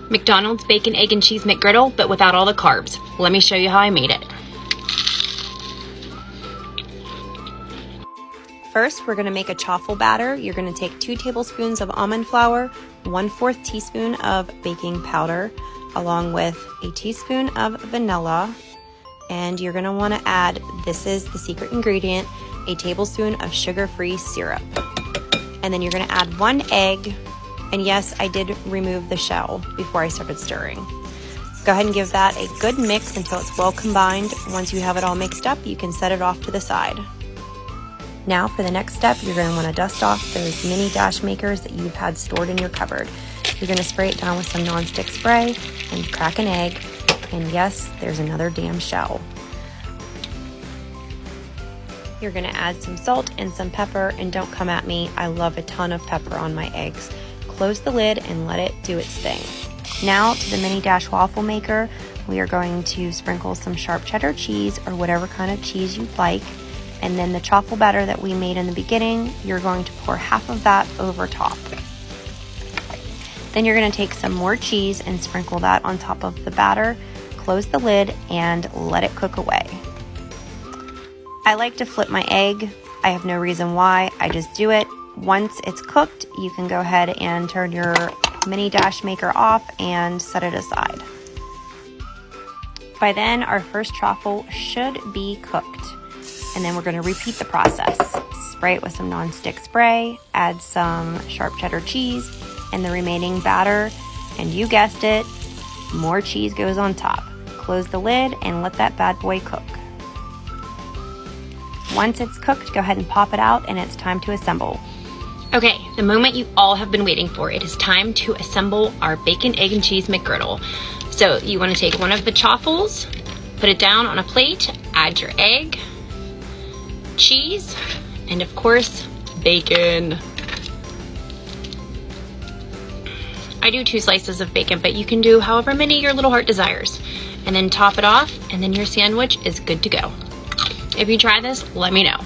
McDonald's bacon, egg, and cheese McGriddle, but without all the carbs. Let me show you how I made it. First, we're gonna make a chaffle batter. You're gonna take 2 tablespoons of almond flour, 1/4 teaspoon of baking powder, along with a teaspoon of vanilla, and you're gonna wanna add, this is the secret ingredient, a tablespoon of sugar-free syrup. And then you're gonna add 1 egg, and yes, I did remove the shell before I started stirring. Go ahead and give that a good mix until it's well combined. Once you have it all mixed up, you can set it off to the side. Now for the next step, you're going to want to dust off those mini dash makers that you've had stored in your cupboard. You're going to spray it down with some nonstick spray and crack an egg. And yes, there's another damn shell. You're going to add some salt and some pepper, and don't come at me, I love a ton of pepper on my eggs. Close the lid and let it do its thing. Now to the mini dash waffle maker, we are going to sprinkle some sharp cheddar cheese or whatever kind of cheese you'd like. And then the chaffle batter that we made in the beginning, you're going to pour half of that over top. Then you're going to take some more cheese and sprinkle that on top of the batter, close the lid, and let it cook away. I like to flip my egg. I have no reason why, I just do it. Once it's cooked, you can go ahead and turn your mini dash maker off and set it aside. By then, our first chaffle should be cooked. And then we're going to repeat the process. Spray it with some nonstick spray, add some sharp cheddar cheese and the remaining batter, and you guessed it, more cheese goes on top. Close the lid and let that bad boy cook. Once it's cooked, go ahead and pop it out, and it's time to assemble. Okay, the moment you all have been waiting for. It is time to assemble our bacon, egg, and cheese McGriddle. So you want to take one of the chaffles, put it down on a plate, add your egg, cheese, and of course, bacon. I do 2 slices of bacon, but you can do however many your little heart desires. And then top it off, and then your sandwich is good to go. If you try this, let me know.